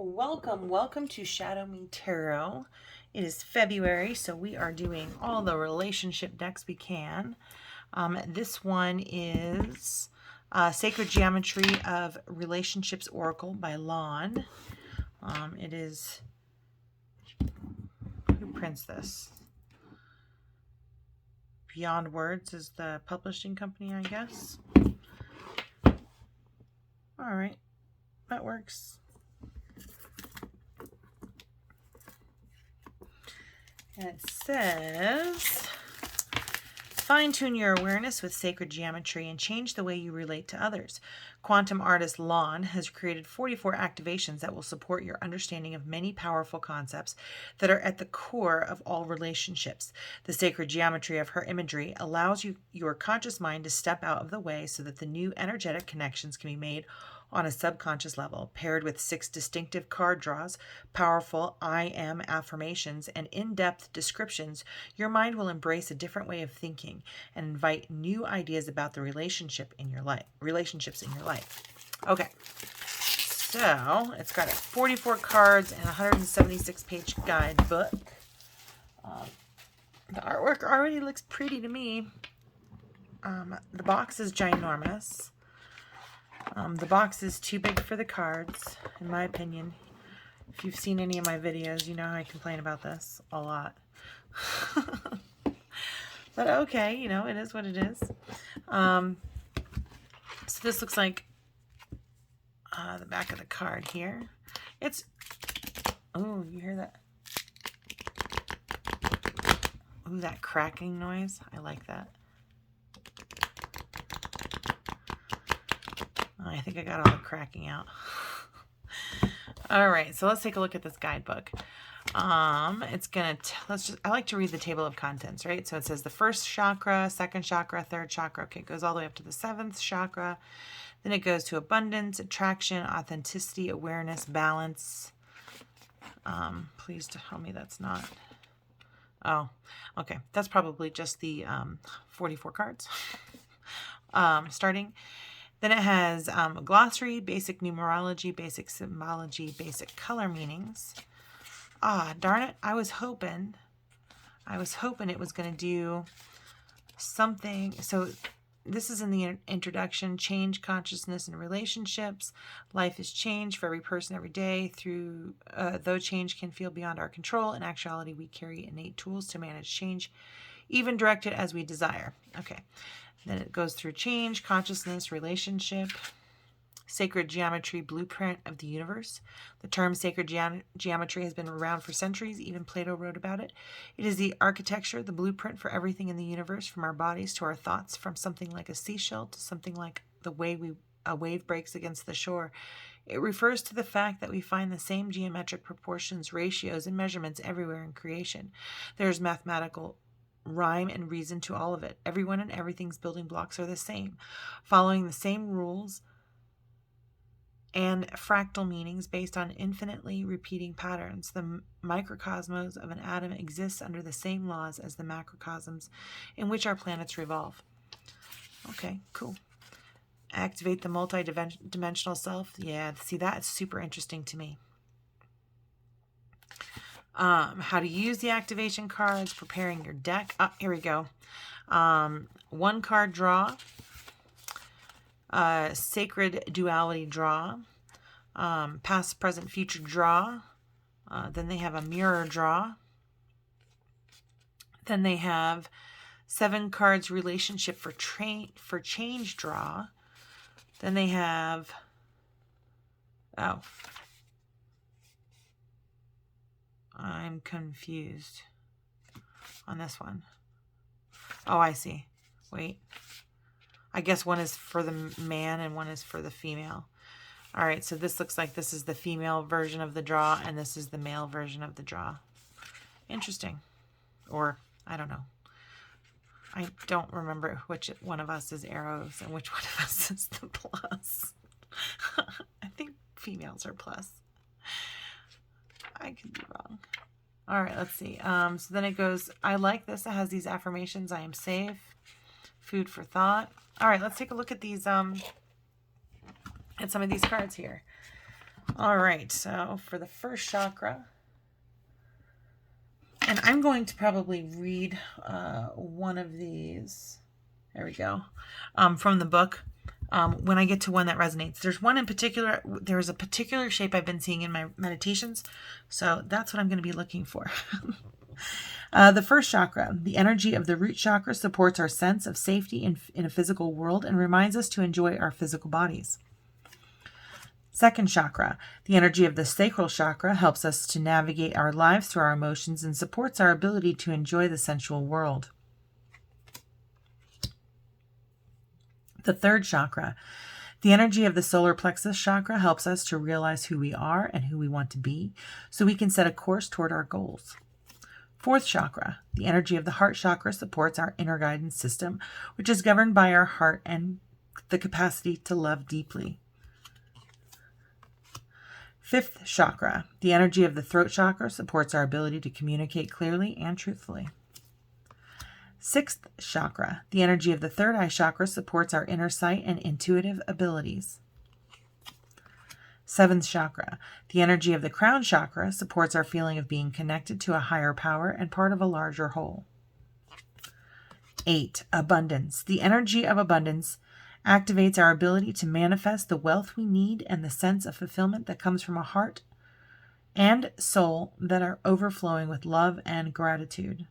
Welcome to ShadowMeTarot. It is February, so we are doing all the relationship decks we can. This one is Sacred Geometry of Relationships Oracle by Lon. It is, who prints this? Beyond Words is the publishing company, I guess. All right, that works. And it says, fine-tune your awareness with sacred geometry and change the way you relate to others. Quantum artist Lon has created 44 activations that will support your understanding of many powerful concepts that are at the core of all relationships. The sacred geometry of her imagery allows your conscious mind to step out of the way so that the new energetic connections can be made on a subconscious level. Paired with 6 distinctive card draws, powerful I am affirmations, and in-depth descriptions, your mind will embrace a different way of thinking and invite new ideas about the relationships in your life. Okay, so it's got 44 cards and a 176-page guidebook. The artwork already looks pretty to me. The box is ginormous. The box is too big for the cards, in my opinion. If you've seen any of my videos, you know how I complain about this a lot. But okay, you know, it is what it is. So this looks like the back of the card here. It's, oh, you hear that? Ooh, that cracking noise. I like that. I think I got all the cracking out. All right, so let's take a look at this guidebook. It's gonna I like to read the table of contents, right? So it says the first chakra, second chakra, third chakra. Okay, it goes all the way up to the 7th chakra. Then it goes to abundance, attraction, authenticity, awareness, balance. Please tell me that's not. Oh, okay. That's probably just the 44 cards. Starting. Then it has a glossary, basic numerology, basic symbology, basic color meanings. Ah, darn it. I was hoping it was going to do something. So this is in the introduction, change consciousness and relationships. Life is change for every person every day. Though change can feel beyond our control, in actuality, we carry innate tools to manage change, even direct it as we desire. Okay. Then it goes through change, consciousness, relationship, sacred geometry, blueprint of the universe. The term sacred geometry has been around for centuries. Even Plato wrote about it. It is the architecture, the blueprint for everything in the universe, from our bodies to our thoughts, from something like a seashell to something like the way a wave breaks against the shore. It refers to the fact that we find the same geometric proportions, ratios, and measurements everywhere in creation. There's mathematical rhyme and reason to all of it. Everyone and everything's building blocks are the same, following the same rules and fractal meanings based on infinitely repeating patterns. The microcosmos of an atom exists under the same laws as the macrocosms in which our planets revolve. Okay, cool. Activate the multi-dimensional self. Yeah, see, that's super interesting to me. How to use the activation cards, preparing your deck. Here we go. 1 card draw, sacred duality draw, past, present, future draw. Then they have a mirror draw. Then they have 7 cards relationship for change draw. Then they have, I'm confused on this one. Oh, I see. Wait. I guess one is for the man and one is for the female. All right, so this looks like this is the female version of the draw and this is the male version of the draw. Interesting. Or, I don't know. I don't remember which one of us is arrows and which one of us is the plus. I think females are plus. I could be wrong. All right, let's see. So then it goes, I like this. It has these affirmations. I am safe. Food for thought. All right, let's take a look at these, at some of these cards here. All right, so for the first chakra, and I'm going to probably read one of these. There we go. From the book. When I get to one that resonates. There's one in particular. There's a particular shape I've been seeing in my meditations. So that's what I'm going to be looking for. The first chakra, the energy of the root chakra, supports our sense of safety in a physical world and reminds us to enjoy our physical bodies. Second chakra, the energy of the sacral chakra, helps us to navigate our lives through our emotions and supports our ability to enjoy the sensual world. The third chakra, the energy of the solar plexus chakra, helps us to realize who we are and who we want to be so we can set a course toward our goals. Fourth chakra, the energy of the heart chakra, supports our inner guidance system, which is governed by our heart and the capacity to love deeply. Fifth chakra, the energy of the throat chakra, supports our ability to communicate clearly and truthfully. Sixth chakra, the energy of the third eye chakra, supports our inner sight and intuitive abilities. Seventh chakra, the energy of the crown chakra, supports our feeling of being connected to a higher power and part of a larger whole. 8. Abundance. The energy of abundance activates our ability to manifest the wealth we need and the sense of fulfillment that comes from a heart and soul that are overflowing with love and gratitude.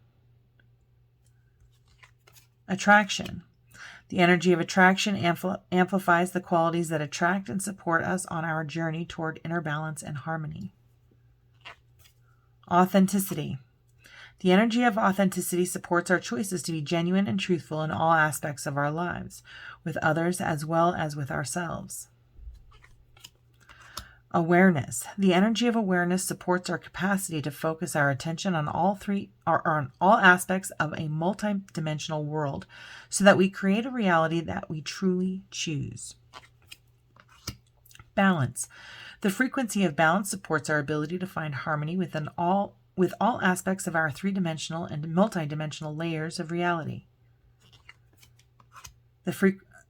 Attraction. The energy of attraction amplifies the qualities that attract and support us on our journey toward inner balance and harmony. Authenticity. The energy of authenticity supports our choices to be genuine and truthful in all aspects of our lives, with others as well as with ourselves. Awareness. The energy of awareness supports our capacity to focus our attention on all aspects of a multidimensional world so that we create a reality that we truly choose. Balance. The frequency of balance supports our ability to find harmony with all aspects of our three-dimensional and multidimensional layers of reality.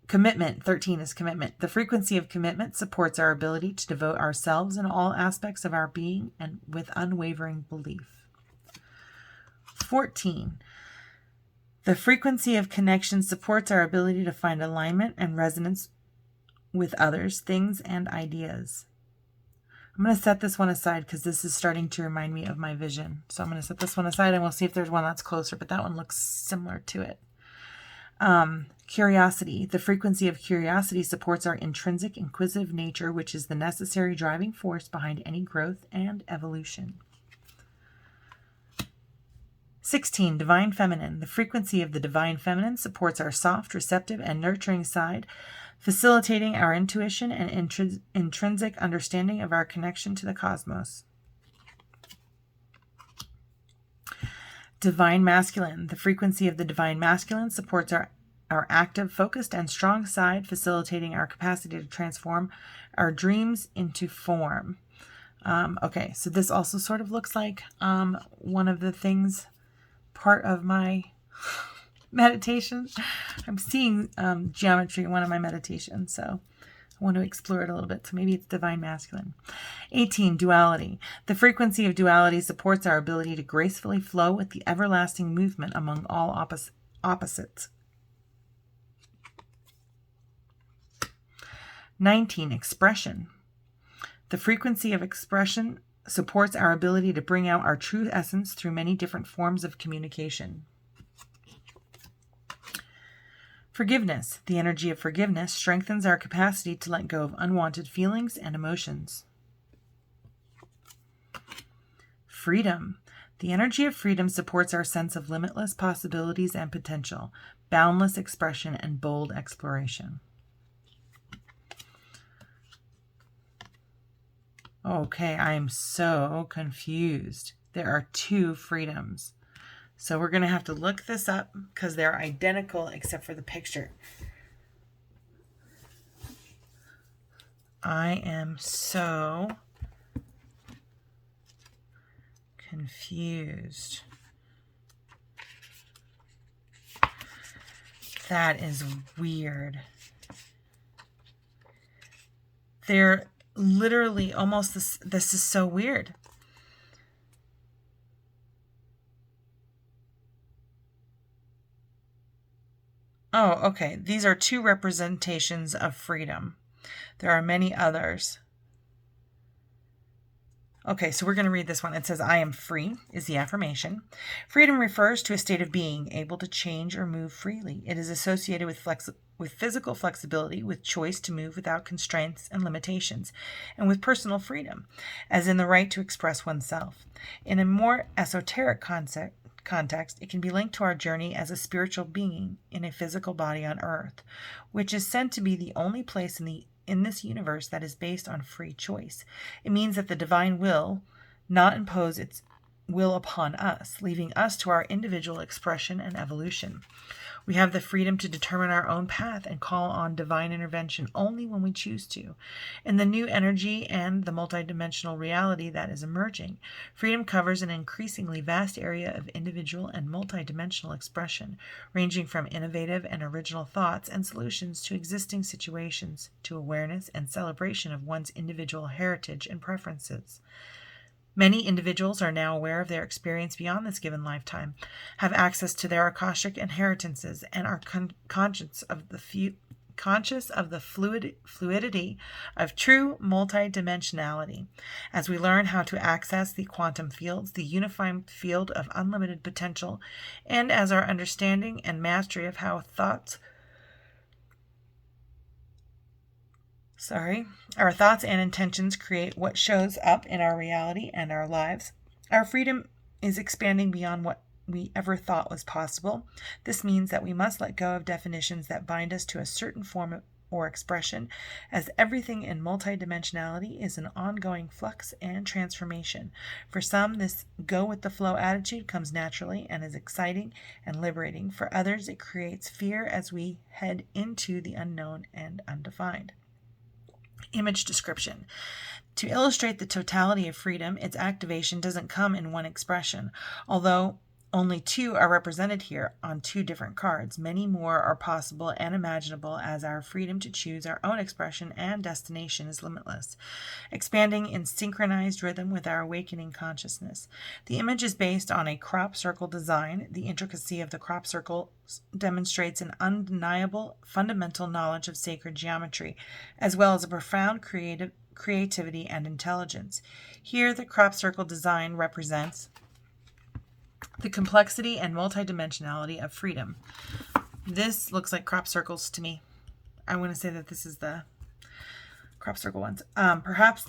Commitment. 13 is commitment. The frequency of commitment supports our ability to devote ourselves in all aspects of our being and with unwavering belief. 14. The frequency of connection supports our ability to find alignment and resonance with others, things, and ideas. I'm going to set this one aside because this is starting to remind me of my vision. So I'm going to set this one aside and we'll see if there's one that's closer, but that one looks similar to it. Curiosity. The frequency of curiosity supports our intrinsic inquisitive nature, which is the necessary driving force behind any growth and evolution. 16. Divine Feminine. The frequency of the Divine Feminine supports our soft, receptive, and nurturing side, facilitating our intuition and intrinsic understanding of our connection to the cosmos. Divine Masculine. The frequency of the Divine Masculine supports our active, focused, and strong side, facilitating our capacity to transform our dreams into form. Okay, so this also sort of looks like one of the things, part of my meditation. I'm seeing geometry in one of my meditations, so I want to explore it a little bit. So maybe it's Divine Masculine. 18. Duality. The frequency of duality supports our ability to gracefully flow with the everlasting movement among all opposites. 19. Expression. The frequency of expression supports our ability to bring out our true essence through many different forms of communication. Forgiveness. The energy of forgiveness strengthens our capacity to let go of unwanted feelings and emotions. Freedom. The energy of freedom supports our sense of limitless possibilities and potential, boundless expression, and bold exploration. Okay, I am so confused. There are two freedoms. So we're going to have to look this up because they're identical except for the picture. I am so confused. That is weird. literally almost this is so weird. Oh, okay. These are two representations of freedom. There are many others. Okay, so we're going to read this one. It says, I am free is the affirmation. Freedom refers to a state of being able to change or move freely. It is associated with physical flexibility, with choice to move without constraints and limitations, and with personal freedom, as in the right to express oneself. In a more esoteric context, it can be linked to our journey as a spiritual being in a physical body on earth, which is said to be the only place in this universe that is based on free choice. It means that the divine will not impose its will upon us, leaving us to our individual expression and evolution. We have the freedom to determine our own path and call on divine intervention only when we choose to. In the new energy and the multidimensional reality that is emerging, freedom covers an increasingly vast area of individual and multidimensional expression, ranging from innovative and original thoughts and solutions to existing situations, to awareness and celebration of one's individual heritage and preferences. Many individuals are now aware of their experience beyond this given lifetime, have access to their Akashic inheritances, and are conscious of the fluidity of true multidimensionality. As we learn how to access the quantum fields, the unified field of unlimited potential, and as our understanding and mastery of how our thoughts and intentions create what shows up in our reality and our lives, our freedom is expanding beyond what we ever thought was possible. This means that we must let go of definitions that bind us to a certain form or expression, as everything in multidimensionality is an ongoing flux and transformation. For some, this go-with-the-flow attitude comes naturally and is exciting and liberating. For others, it creates fear as we head into the unknown and undefined. Image description. To illustrate the totality of freedom, its activation doesn't come in one expression. Although only two are represented here on two different cards, many more are possible and imaginable, as our freedom to choose our own expression and destination is limitless, expanding in synchronized rhythm with our awakening consciousness. The image is based on a crop circle design. The intricacy of the crop circle demonstrates an undeniable fundamental knowledge of sacred geometry, as well as a profound creativity and intelligence. Here, the crop circle design represents the complexity and multidimensionality of freedom. This looks like crop circles to me. I want to say that this is the crop circle ones. Perhaps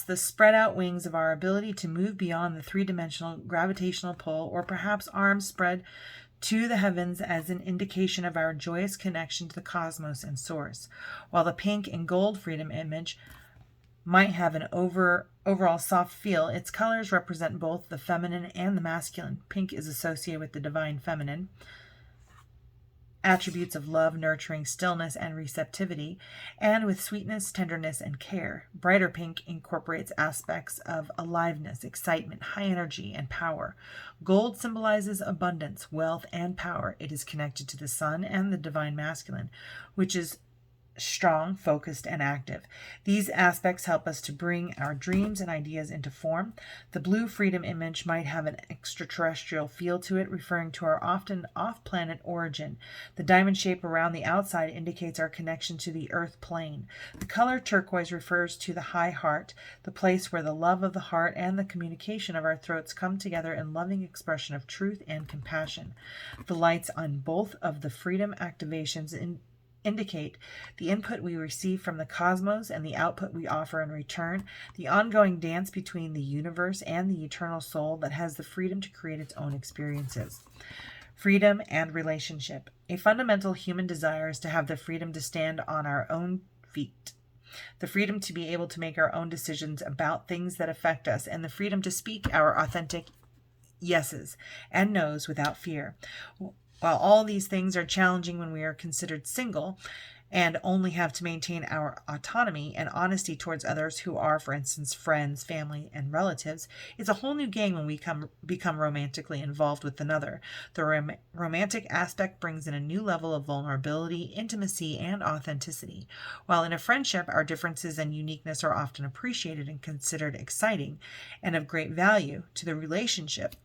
the spread out wings of our ability to move beyond the three-dimensional gravitational pull, or perhaps arms spread to the heavens as an indication of our joyous connection to the cosmos and source. While the pink and gold freedom image might have an overall soft feel, its colors represent both the feminine and the masculine. Pink is associated with the divine feminine, attributes of love, nurturing, stillness, and receptivity, and with sweetness, tenderness, and care. Brighter pink incorporates aspects of aliveness, excitement, high energy, and power. Gold symbolizes abundance, wealth, and power. It is connected to the sun and the divine masculine, which is strong, focused, and active. These aspects help us to bring our dreams and ideas into form. The blue freedom image might have an extraterrestrial feel to it, referring to our often off-planet origin. The diamond shape around the outside indicates our connection to the earth plane. The color turquoise refers to the high heart, the place where the love of the heart and the communication of our throats come together in loving expression of truth and compassion. The lights on both of the freedom activations indicate the input we receive from the cosmos and the output we offer in return, the ongoing dance between the universe and the eternal soul that has the freedom to create its own experiences. Freedom and relationship. A fundamental human desire is to have the freedom to stand on our own feet, the freedom to be able to make our own decisions about things that affect us, and the freedom to speak our authentic yeses and nos without fear. While all these things are challenging when we are considered single, and only have to maintain our autonomy and honesty towards others who are, for instance, friends, family, and relatives, it's a whole new game when we become romantically involved with another. The romantic aspect brings in a new level of vulnerability, intimacy, and authenticity. While in a friendship, our differences and uniqueness are often appreciated and considered exciting and of great value to the relationship,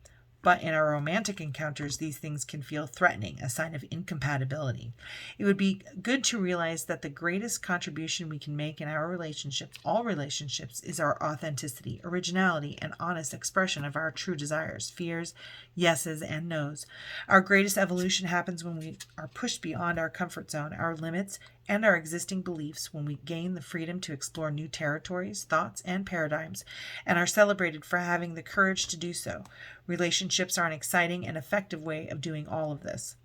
but in our romantic encounters, these things can feel threatening, a sign of incompatibility. It would be good to realize that the greatest contribution we can make in our relationships, all relationships, is our authenticity, originality, and honest expression of our true desires, fears, yeses, and nos. Our greatest evolution happens when we are pushed beyond our comfort zone, our limits, and our existing beliefs, when we gain the freedom to explore new territories, thoughts, and paradigms, and are celebrated for having the courage to do so. Relationships are an exciting and effective way of doing all of this.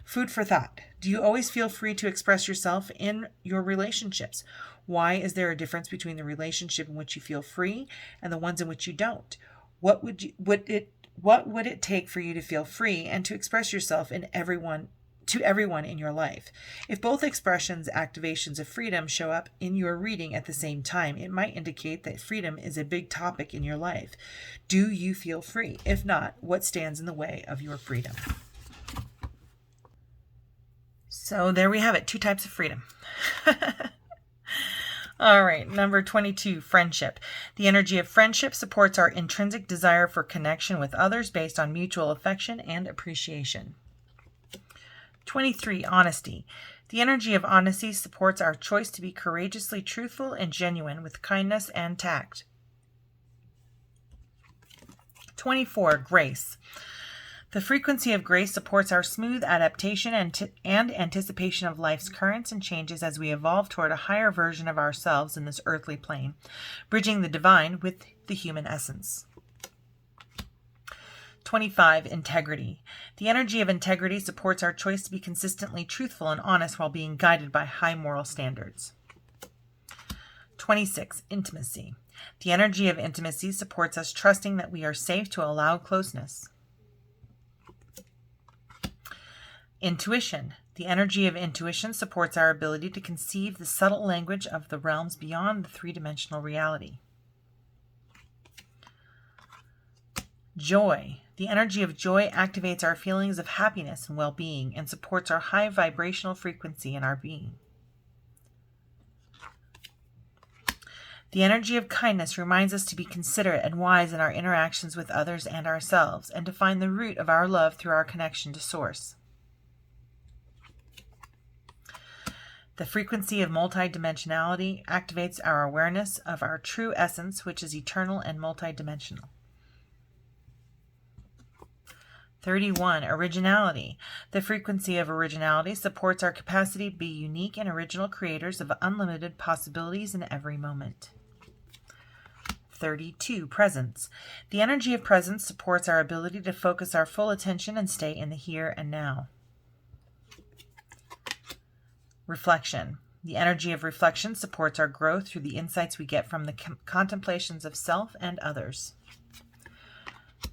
Food for thought. Do you always feel free to express yourself in your relationships? Why is there a difference between the relationship in which you feel free and the ones in which you don't? What would it take for you to feel free and to express yourself to everyone in your life? If both expressions, activations of freedom, show up in your reading at the same time, it might indicate that freedom is a big topic in your life. Do you feel free? If not, what stands in the way of your freedom? So there we have it, 2 types of freedom. All right, number 22, friendship. The energy of friendship supports our intrinsic desire for connection with others based on mutual affection and appreciation. 23, honesty. The energy of honesty supports our choice to be courageously truthful and genuine with kindness and tact. 24, grace. The frequency of grace supports our smooth adaptation and anticipation of life's currents and changes as we evolve toward a higher version of ourselves in this earthly plane, bridging the divine with the human essence. 25, integrity. The energy of integrity supports our choice to be consistently truthful and honest while being guided by high moral standards. 26, intimacy. The energy of intimacy supports us trusting that we are safe to allow closeness. Intuition. The energy of intuition supports our ability to conceive the subtle language of the realms beyond the 3-dimensional reality. Joy. The energy of joy activates our feelings of happiness and well-being and supports our high vibrational frequency in our being. The energy of kindness reminds us to be considerate and wise in our interactions with others and ourselves, and to find the root of our love through our connection to Source. The frequency of multidimensionality activates our awareness of our true essence, which is eternal and multidimensional. 31, originality. The frequency of originality supports our capacity to be unique and original creators of unlimited possibilities in every moment. 32, presence. The energy of presence supports our ability to focus our full attention and stay in the here and now. Reflection. The energy of reflection supports our growth through the insights we get from the contemplations of self and others.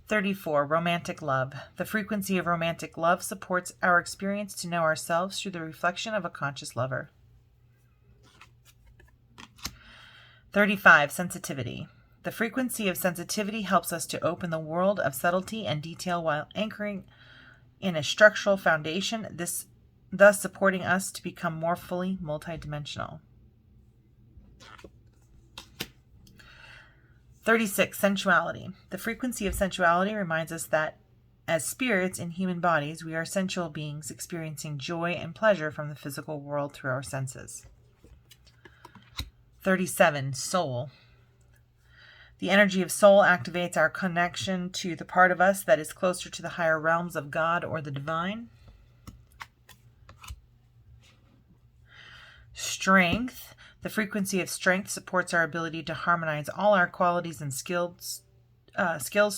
34, romantic love. The frequency of romantic love supports our experience to know ourselves through the reflection of a conscious lover. 35, sensitivity. The frequency of sensitivity helps us to open the world of subtlety and detail while anchoring in a structural foundation, thus supporting us to become more fully multidimensional. 36, sensuality. The frequency of sensuality reminds us that as spirits in human bodies, we are sensual beings experiencing joy and pleasure from the physical world through our senses. 37, soul. The energy of soul activates our connection to the part of us that is closer to the higher realms of God or the divine. Strength. The frequency of strength supports our ability to harmonize all our qualities and skills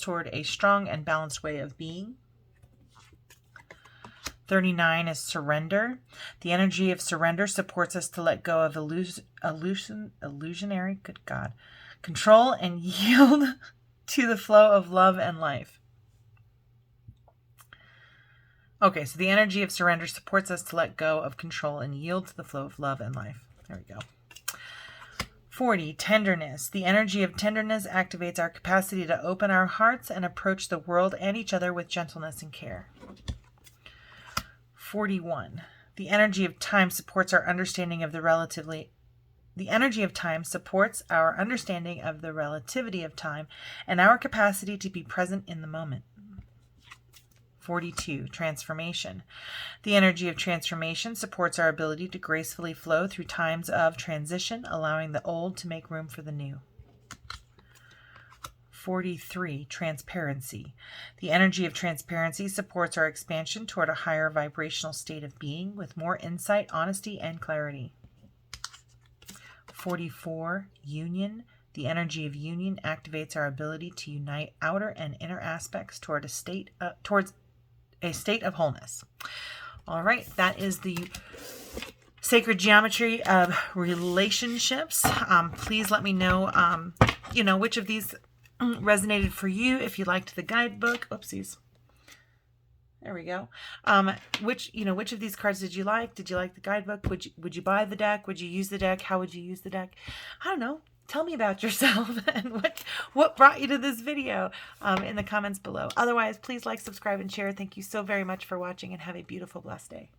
toward a strong and balanced way of being. 39 is surrender. The energy of surrender supports us to let go of illusionary, control and yield to the flow of love and life. Okay, so the energy of surrender supports us to let go of control and yield to the flow of love and life. There we go. 40, tenderness. The energy of tenderness activates our capacity to open our hearts and approach the world and each other with gentleness and care. 41, the energy of time supports our understanding of the relativity of time and our capacity to be present in the moment. 42, transformation. The energy of transformation supports our ability to gracefully flow through times of transition, allowing the old to make room for the new. 43, transparency. The energy of transparency supports our expansion toward a higher vibrational state of being with more insight, honesty, and clarity. 44, union. The energy of union activates our ability to unite outer and inner aspects towards a state of wholeness. All right, that is the sacred geometry of relationships. Please let me know, which of these resonated for you. If you liked the guidebook, oopsies. There we go. Which of these cards did you like? Did you like the guidebook? Would you buy the deck? Would you use the deck? How would you use the deck? I don't know. Tell me about yourself and what brought you to this video in the comments below. Otherwise, please like, subscribe, and share. Thank you so very much for watching, and have a beautiful, blessed day.